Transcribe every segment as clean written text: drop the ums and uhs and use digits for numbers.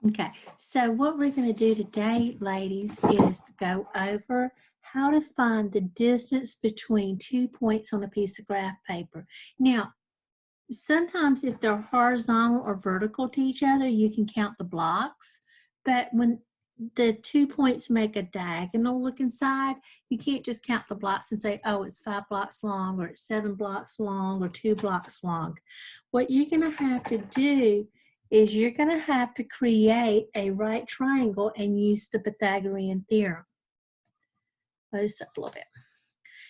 Okay, so what we're going to do today, ladies, is to go over how to find the distance between 2 points on a piece of graph paper. Now, sometimes if they're horizontal or vertical to each other, you can count the blocks, but when the 2 points make a diagonal looking side, you can't just count the blocks and say, oh, it's 5 blocks long, or it's 7 blocks long, or 2 blocks long. What you're going to have to do is you're going to have to create a right triangle and use the Pythagorean theorem. Let this up a little bit.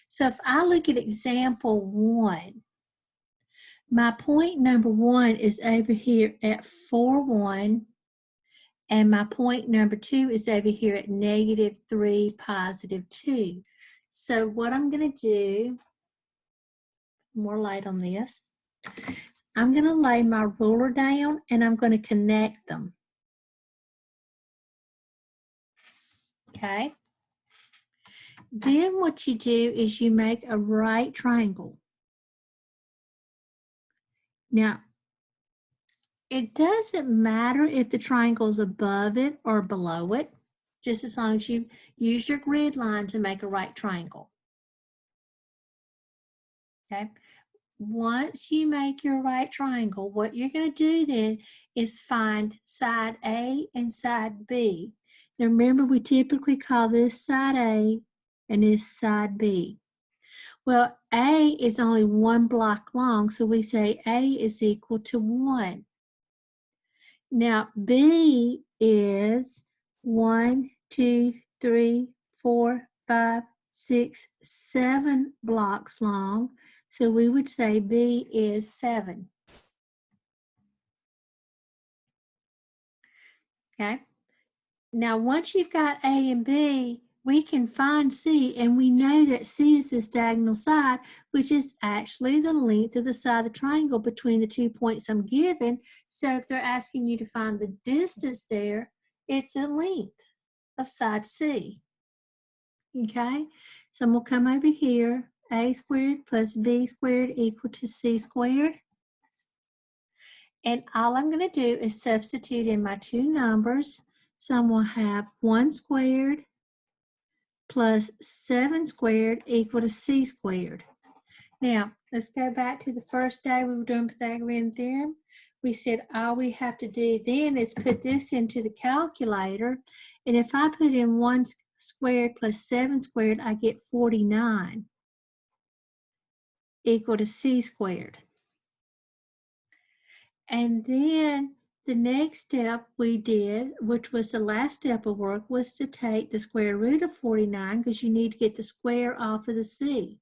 So if I look at example 1, my point number 1 is over here at 4, 1, and my point number 2 is over here at -3, +2. So what I'm going to do, more light on this, I'm going to lay my ruler down and I'm going to connect them. Okay? Then what you do is you make a right triangle. Now, it doesn't matter if the triangle is above it or below it, just as long as you use your grid line to make a right triangle. Okay? Once you make your right triangle, what you're going to do then is find side A and side B. Now remember, we typically call this side A and this side B. Well, A is only 1 block long, so we say A is equal to 1. Now, B is 1, 2, 3, 4, 5, 6, 7 blocks long. So we would say B is 7. Okay. Now, once you've got A and B, we can find C, and we know that C is this diagonal side, which is actually the length of the side of the triangle between the 2 points I'm given. So if they're asking you to find the distance there, it's a length of side C. Okay, so I'm going to come over here. A squared plus B squared equal to C squared. And all I'm going to do is substitute in my two numbers. So I'm going to have 1 squared plus 7 squared equal to C squared. Now, let's go back to the first day we were doing Pythagorean theorem. We said all we have to do then is put this into the calculator. And if I put in 1 squared plus 7 squared, I get 49 equal to C squared. And then the next step we did, which was the last step of work, was to take the square root of 49 because you need to get the square off of the C.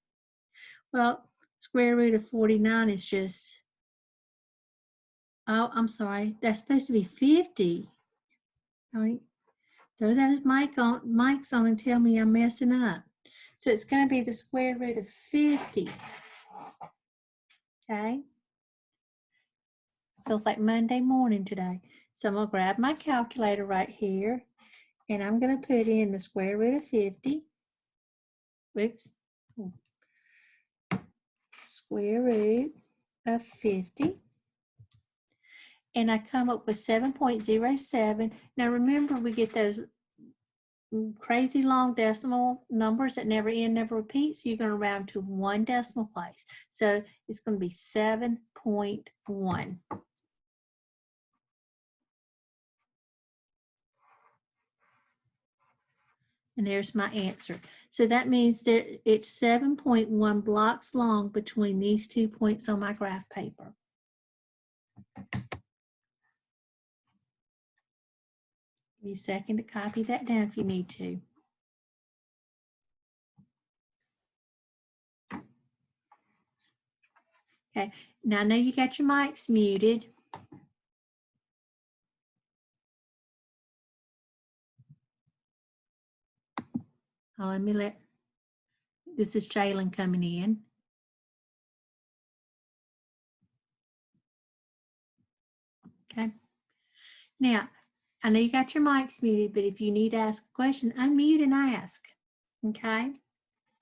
Well, square root of 49 is just, oh, I'm sorry, that's supposed to be 50. All right, throw those mics on and tell me I'm messing up. So it's going to be the square root of 50. Okay. Feels like Monday morning today. So I'm going to grab my calculator right here, and I'm going to put in the square root of 50. Whoops. Square root of 50. And I come up with 7.07. Now remember, we get those crazy long decimal numbers that never end, never repeat. So you're going to round to 1 decimal place. So it's going to be 7.1. And there's my answer. So that means that it's 7.1 blocks long between these 2 points on my graph paper. Give me a second to copy that down if you need to. Okay, now I know you got your mics muted. Oh, this is Jalen coming in. Okay. Now, I know you got your mics muted, but if you need to ask a question, unmute and ask. Okay?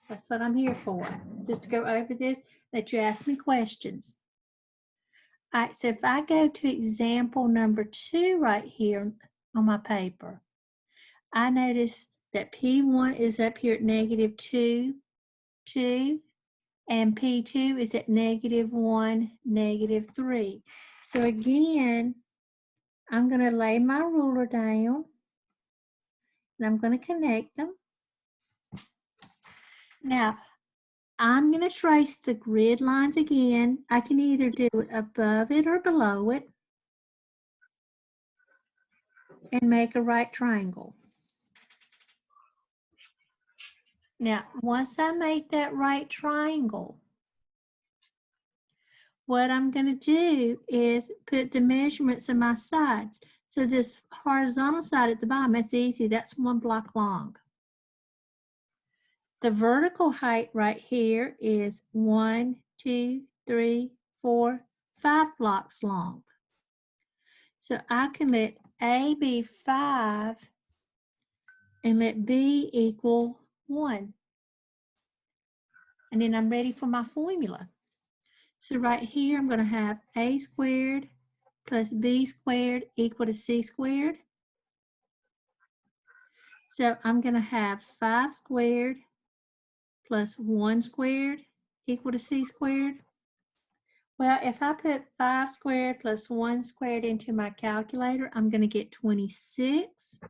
That's what I'm here for, just to go over this, let you ask me questions. All right, so if I go to example number 2 right here, on my paper. I notice that P1 is up here at -2, 2, and P2 is at -1, -3. So again, I'm going to lay my ruler down and I'm going to connect them. Now, I'm going to trace the grid lines again. I can either do it above it or below it and make a right triangle. Now, once I make that right triangle, what I'm going to do is put the measurements of my sides. So this horizontal side at the bottom, that's easy. That's 1 block long. The vertical height right here is 1, 2, 3, 4, 5 blocks long. So I can let A be 5 and let B equal 1. And then I'm ready for my formula. So right here, I'm going to have A squared plus B squared equal to C squared. So I'm going to have 5 squared plus 1 squared equal to C squared. Well, if I put 5 squared plus 1 squared into my calculator, I'm going to get 26.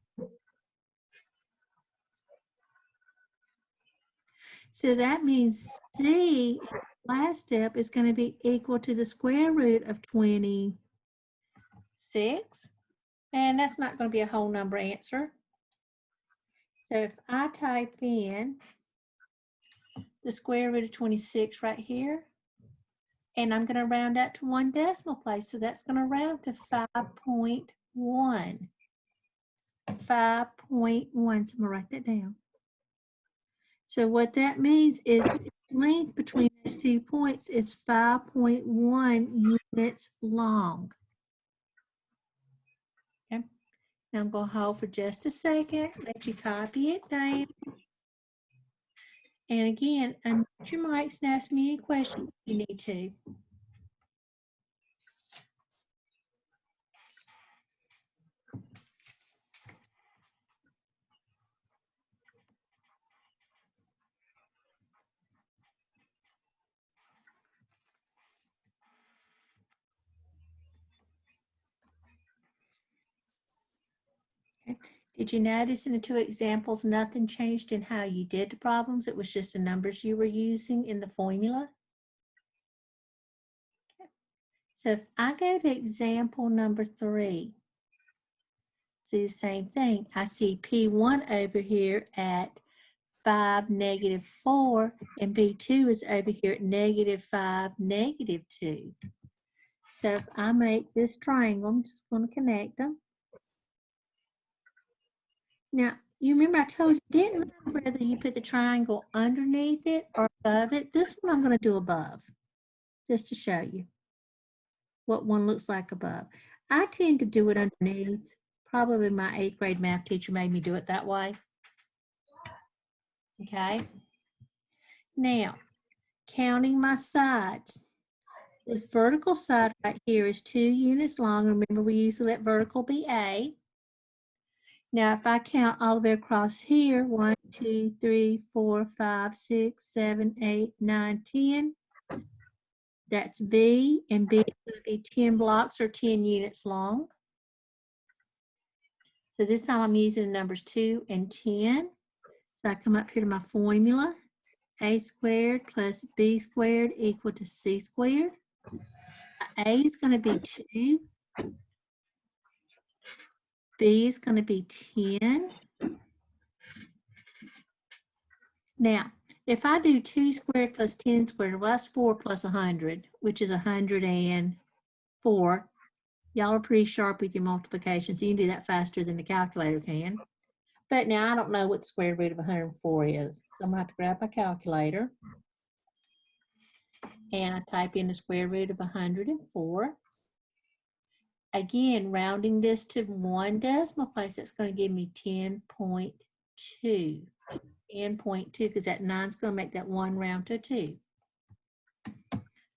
So that means C, last step, is going to be equal to the square root of 26. And that's not going to be a whole number answer. So if I type in the square root of 26 right here, and I'm going to round out to 1 decimal place. So that's going to round to 5.1. 5.1. So I'm going to write that down. So what that means is the length between those 2 points is 5.1 units long. Okay. Now I'm going to hold for just a second, let you copy it down. And again, unmute your mics and ask me any questions you need to. Okay. Did you notice in the 2 examples, nothing changed in how you did the problems? It was just the numbers you were using in the formula? Okay. So if I go to example number 3, see the same thing. I see P1 over here at 5, -4, and B2 is over here at -5, -2. So if I make this triangle, I'm just going to connect them. Now, you remember I told you, didn't matter whether you put the triangle underneath it or above it. This one I'm going to do above, just to show you what one looks like above. I tend to do it underneath. Probably my 8th grade math teacher made me do it that way. Okay. Now, counting my sides. This vertical side right here is 2 units long. Remember, we usually let vertical be A. Now, if I count all the way across here, 1, 2, 3, 4, 5, 6, 7, 8, 9, 10. That's B, and B is going to be 10 blocks or 10 units long. So this time I'm using the numbers 2 and 10. So I come up here to my formula. A squared plus B squared equal to C squared. A is going to be 2. B is going to be 10. Now, if I do 2 squared plus 10 squared, well, that's 4 plus 100, which is 104. Y'all are pretty sharp with your multiplication, so you can do that faster than the calculator can. But now I don't know what the square root of 104 is, so I'm going to have to grab my calculator. And I type in the square root of 104. Again, rounding this to 1 decimal place, that's going to give me 10.2. 10.2, because that 9 is going to make that 1 round to 2.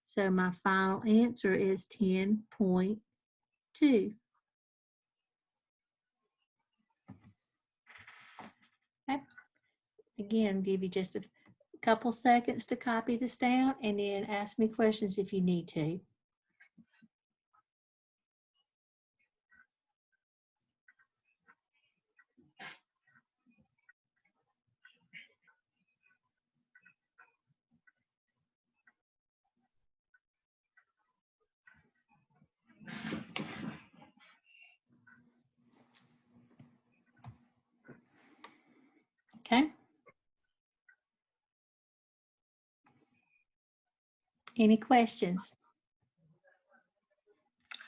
So my final answer is 10.2. again, give you just a couple seconds to copy this down and then ask me questions if you need to. Okay. Any questions?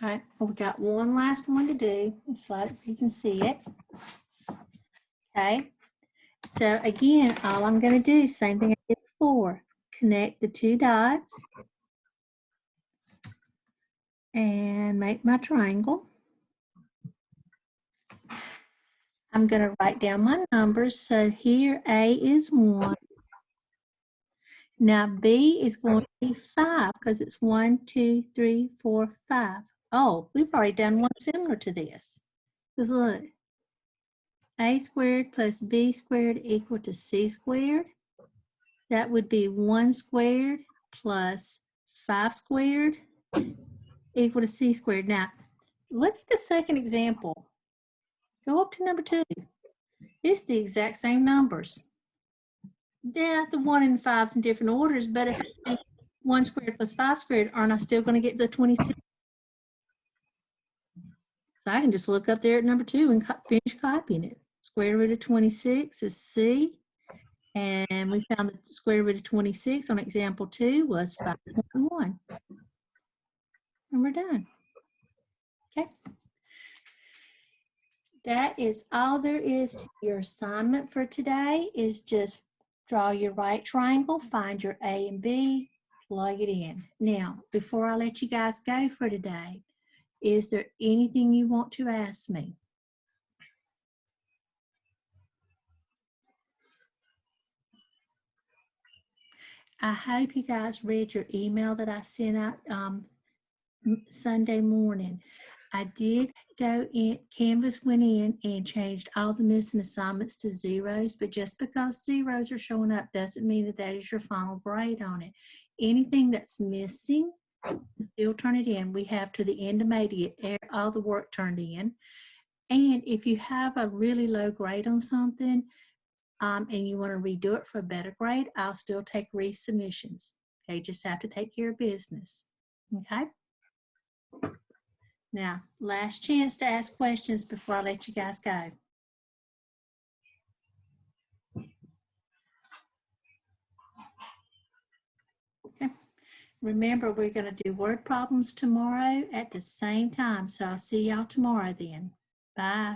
All right, well, we got one last one to do. It's like you can see it. Okay. So again, all I'm going to do, same thing I did before, connect the two dots and make my triangle. I'm going to write down my numbers. So here A is 1. Now B is going to be 5 because it's 1, 2, 3, 4, 5. Oh, we've already done one similar to this. Because look, A squared plus B squared equal to C squared. That would be 1 squared plus 5 squared equal to C squared. Now, look at the second example. Go up to number 2. It's the exact same numbers. Yeah, the 1 and 5's in different orders, but if I do 1 squared plus 5 squared, aren't I still going to get the 26? So I can just look up there at number 2 and finish copying it. Square root of 26 is C. And we found the square root of 26 on example 2 was 5.1. And we're done. Okay. That is all there is to your assignment for today, is just draw your right triangle, find your A and B, plug it in. Now, before I let you guys go for today, is there anything you want to ask me? I hope you guys read your email that I sent out Sunday morning. I did go in, Canvas went in and changed all the missing assignments to zeros, but just because zeros are showing up doesn't mean that that is your final grade on it. Anything that's missing, still turn it in. We have to the end of May to get all the work turned in. And if you have a really low grade on something and you want to redo it for a better grade, I'll still take resubmissions. Okay, just have to take care of business. Okay. Now, last chance to ask questions before I let you guys go. Okay. Remember, we're going to do word problems tomorrow at the same time. So I'll see y'all tomorrow then. Bye.